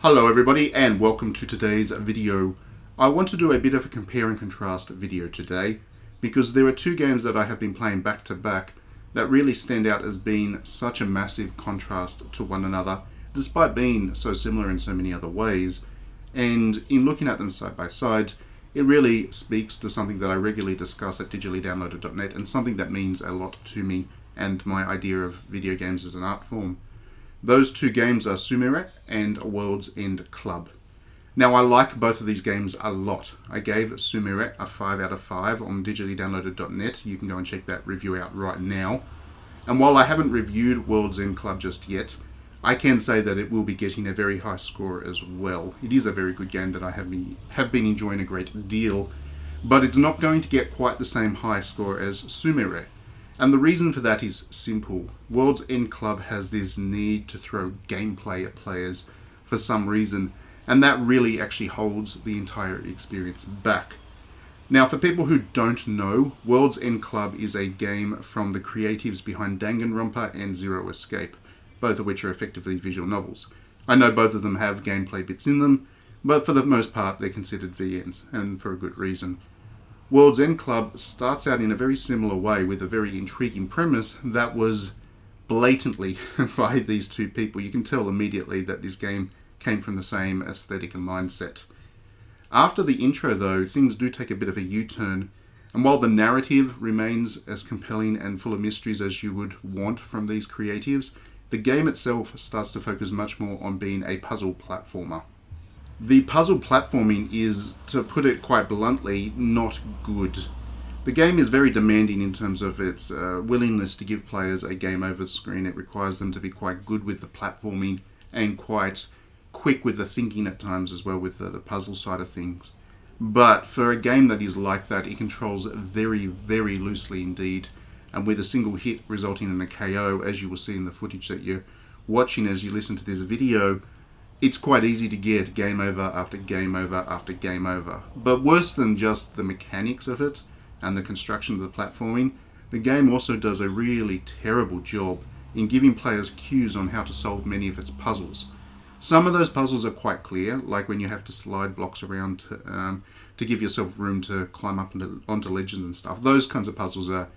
Hello everybody and welcome to today's video. I want to do a bit of a compare and contrast video today because there are two games that I have been playing back to back that really stand out as being such a massive contrast to one another despite being so similar in so many other ways. And in looking at them side by side, it really speaks to something that I regularly discuss at digitallydownloaded.net and something that means a lot to me and my idea of video games as an art form. Those two games are Sumire and World's End Club. Now, I like both of these games a lot. I gave Sumire a 5 out of 5 on digitallydownloaded.net. You can go and check that review out right now. And while I haven't reviewed World's End Club just yet, I can say that it will be getting a very high score as well. It is a very good game that I have been enjoying a great deal, but it's not going to get quite the same high score as Sumire. And the reason for that is simple. World's End Club has this need to throw gameplay at players for some reason, and that really actually holds the entire experience back. Now, for people who don't know, World's End Club is a game from the creatives behind Danganronpa and Zero Escape, both of which are effectively visual novels. I know both of them have gameplay bits in them, but for the most part they're considered VNs, and for a good reason. World's End Club starts out in a very similar way with a very intriguing premise that was blatantly by these two people. You can tell immediately that this game came from the same aesthetic and mindset. After the intro though, things do take a bit of a U-turn, and while the narrative remains as compelling and full of mysteries as you would want from these creatives, the game itself starts to focus much more on being a puzzle platformer. The puzzle platforming is, to put it quite bluntly, not good. The game is very demanding in terms of its willingness to give players a game over screen. It requires them to be quite good with the platforming and quite quick with the thinking at times as well with the puzzle side of things. But for a game that is like that, it controls very, very loosely indeed, and with a single hit resulting in a KO, as you will see in the footage that you're watching as you listen to this video, it's quite easy to get game over after game over after game over. But worse than just the mechanics of it and the construction of the platforming, the game also does a really terrible job in giving players cues on how to solve many of its puzzles. Some of those puzzles are quite clear, like when you have to slide blocks around to give yourself room to climb up onto ledges and stuff. Those kinds of puzzles are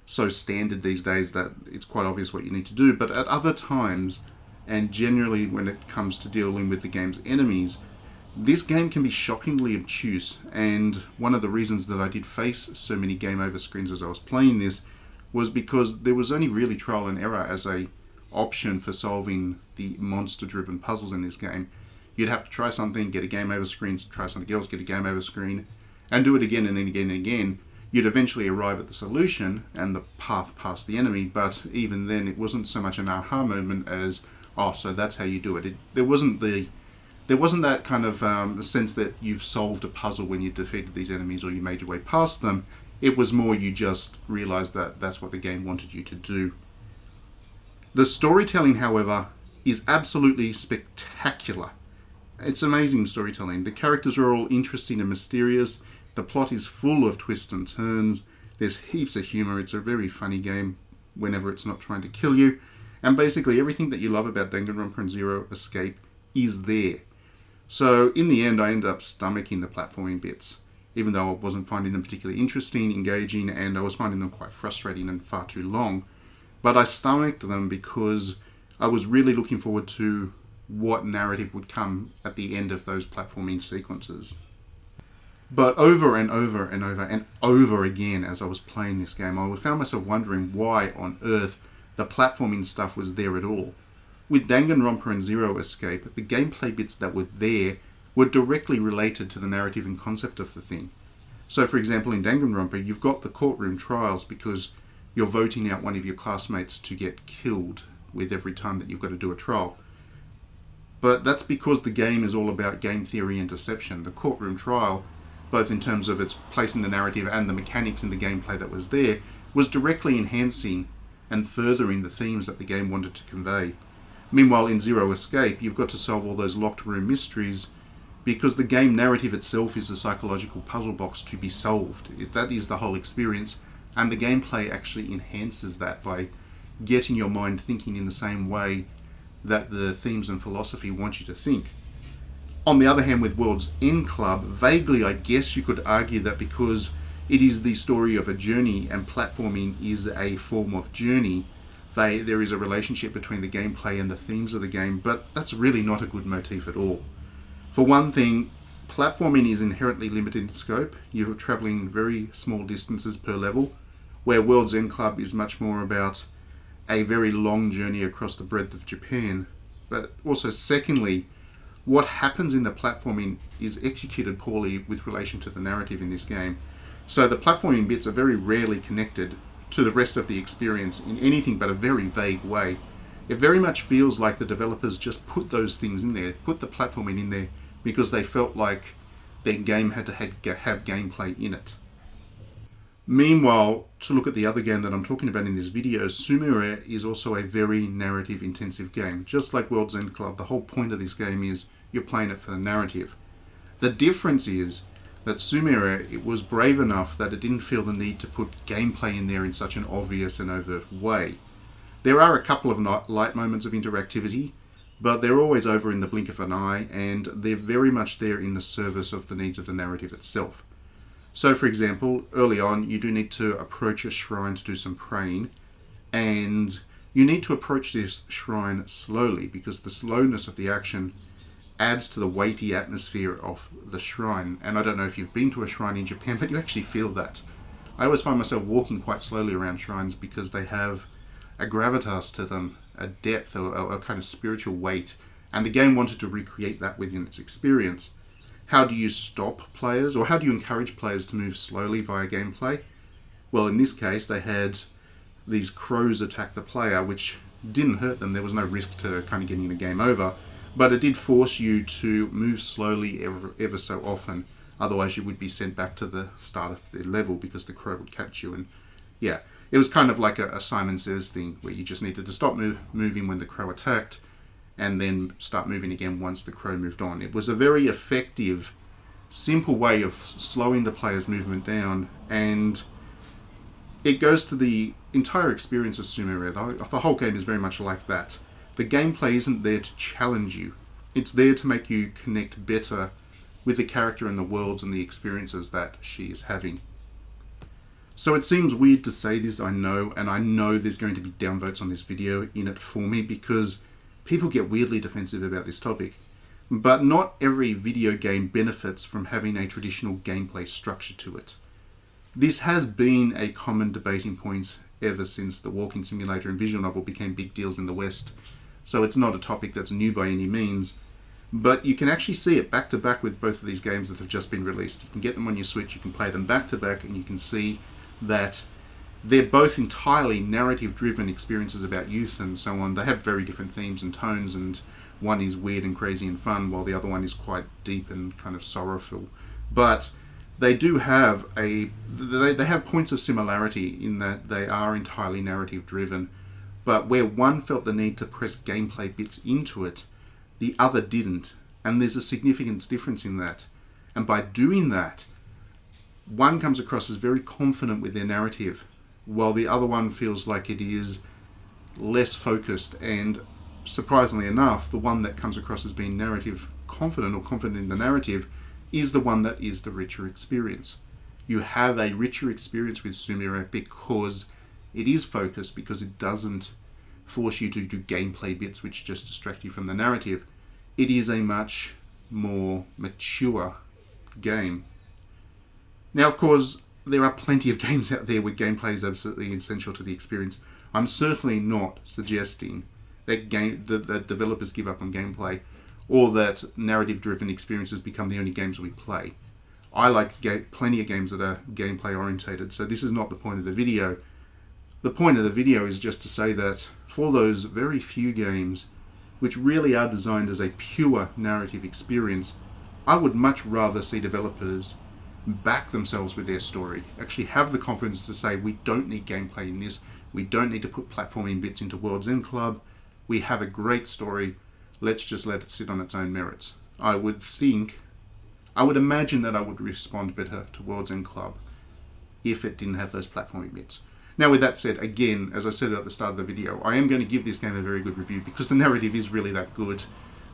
so standard these days that it's quite obvious what you need to do. But at other times, and generally when it comes to dealing with the game's enemies, this game can be shockingly obtuse, and one of the reasons that I did face so many game over screens as I was playing this was because there was only really trial and error as a option for solving the monster driven puzzles in this game. You'd have to try something, get a game over screen, try something else, get a game over screen, and do it again and then again and again. You'd eventually arrive at the solution and the path past the enemy, but even then it wasn't so much an aha moment as, oh, so that's how you do it. There wasn't that kind of sense that you've solved a puzzle when you defeated these enemies or you made your way past them. It was more you just realized that that's what the game wanted you to do. The storytelling, however, is absolutely spectacular. It's amazing storytelling. The characters are all interesting and mysterious. The plot is full of twists and turns. There's heaps of humor. It's a very funny game whenever it's not trying to kill you. And basically everything that you love about Danganronpa and Zero Escape is there. So in the end, I ended up stomaching the platforming bits, even though I wasn't finding them particularly interesting, engaging, and I was finding them quite frustrating and far too long. But I stomached them because I was really looking forward to what narrative would come at the end of those platforming sequences. But over and over and over and over again as I was playing this game, I found myself wondering why on earth the platforming stuff was there at all. With Danganronpa and Zero Escape, the gameplay bits that were there were directly related to the narrative and concept of the thing. So for example, in Danganronpa, you've got the courtroom trials because you're voting out one of your classmates to get killed with every time that you've got to do a trial. But that's because the game is all about game theory and deception. The courtroom trial, both in terms of its place in the narrative and the mechanics in the gameplay that was there, was directly enhancing and furthering the themes that the game wanted to convey. Meanwhile, in Zero Escape, you've got to solve all those locked room mysteries because the game narrative itself is a psychological puzzle box to be solved. That is the whole experience, and the gameplay actually enhances that by getting your mind thinking in the same way that the themes and philosophy want you to think. On the other hand, with World's End Club, vaguely I guess you could argue that because it is the story of a journey and platforming is a form of journey, there is a relationship between the gameplay and the themes of the game, but that's really not a good motif at all. For one thing, platforming is inherently limited in scope. You're travelling very small distances per level, where World's End Club is much more about a very long journey across the breadth of Japan. But also, secondly, what happens in the platforming is executed poorly with relation to the narrative in this game. So the platforming bits are very rarely connected to the rest of the experience in anything but a very vague way. It very much feels like the developers just put those things in there, put the platforming in there, because they felt like their game had to have gameplay in it. Meanwhile, to look at the other game that I'm talking about in this video, Sumire is also a very narrative intensive game. Just like World's End Club, the whole point of this game is you're playing it for the narrative. The difference is that Sumire, it was brave enough that it didn't feel the need to put gameplay in there in such an obvious and overt way. There are a couple of light moments of interactivity, but they're always over in the blink of an eye, and they're very much there in the service of the needs of the narrative itself. So, for example, early on, you do need to approach a shrine to do some praying, and you need to approach this shrine slowly, because the slowness of the action adds to the weighty atmosphere of the shrine. And I don't know if you've been to a shrine in Japan, but you actually feel that. I always find myself walking quite slowly around shrines because they have a gravitas to them, a depth, or a kind of spiritual weight, and the game wanted to recreate that within its experience. How do you stop players, or how do you encourage players to move slowly via gameplay? Well, in this case, they had these crows attack the player, which didn't hurt them. There was no risk to kind of getting the game over, but it did force you to move slowly ever so often. Otherwise, you would be sent back to the start of the level because the crow would catch you. And yeah, it was kind of like a Simon Says thing, where you just needed to stop moving when the crow attacked, and then start moving again once the crow moved on. It was a very effective, simple way of slowing the player's movement down, and it goes to the entire experience of Sumire. The whole game is very much like that. The gameplay isn't there to challenge you. It's there to make you connect better with the character and the worlds and the experiences that she is having. So it seems weird to say this, I know, and I know there's going to be downvotes on this video in it for me because people get weirdly defensive about this topic. But not every video game benefits from having a traditional gameplay structure to it. This has been a common debating point ever since the walking simulator and visual novel became big deals in the West. So it's not a topic that's new by any means. But you can actually see it back to back with both of these games that have just been released. You can get them on your Switch, you can play them back to back, and you can see that they're both entirely narrative-driven experiences about youth and so on. They have very different themes and tones, and one is weird and crazy and fun, while the other one is quite deep and kind of sorrowful. But they do have they have points of similarity in that they are entirely narrative-driven. But where one felt the need to press gameplay bits into it, the other didn't. And there's a significant difference in that. And by doing that, one comes across as very confident with their narrative, while the other one feels like it is less focused. And surprisingly enough, the one that comes across as being narrative confident or confident in the narrative is the one that is the richer experience. You have a richer experience with Sumire because it is focused, because it doesn't force you to do gameplay bits which just distract you from the narrative. It is a much more mature game. Now, of course, there are plenty of games out there where gameplay is absolutely essential to the experience. I'm certainly not suggesting that developers give up on gameplay, or that narrative-driven experiences become the only games we play. I like plenty of games that are gameplay-orientated, so this is not the point of the video. The point of the video is just to say that for those very few games which really are designed as a pure narrative experience, I would much rather see developers back themselves with their story, actually have the confidence to say, we don't need gameplay in this, we don't need to put platforming bits into World's End Club, we have a great story, let's just let it sit on its own merits. I would imagine that I would respond better to World's End Club if it didn't have those platforming bits. Now, with that said, again, as I said at the start of the video, I am going to give this game a very good review because the narrative is really that good.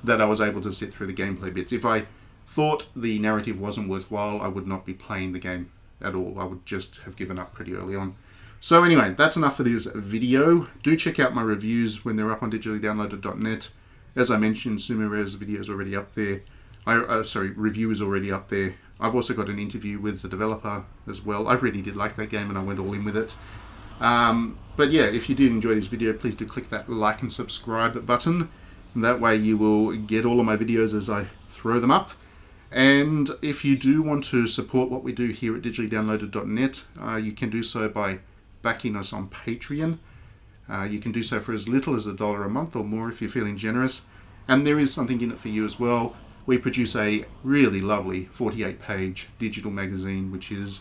that I was able to sit through the gameplay bits. If I thought the narrative wasn't worthwhile, I would not be playing the game at all. I would just have given up pretty early on. So anyway, that's enough for this video. Do check out my reviews when they're up on digitallydownloaded.net. As I mentioned, Sumire's video is already up there. Review is already up there. I've also got an interview with the developer as well. I really did like that game and I went all in with it. But yeah, if you did enjoy this video, please do click that like and subscribe button. That way you will get all of my videos as I throw them up. And if you do want to support what we do here at digitallydownloaded.net, you can do so by backing us on Patreon. You can do so for as little as $1 a month or more if you're feeling generous. And there is something in it for you as well. We produce a really lovely 48-page digital magazine, which is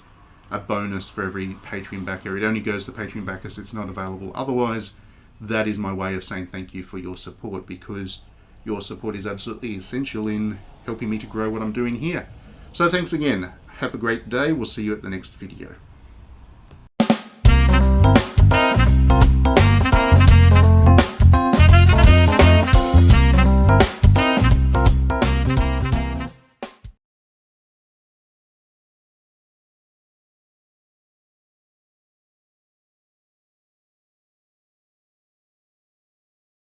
a bonus for every Patreon backer. It only goes to Patreon backers. It's not available otherwise. That is my way of saying thank you for your support, because your support is absolutely essential in helping me to grow what I'm doing here. So thanks again. Have a great day. We'll see you at the next video.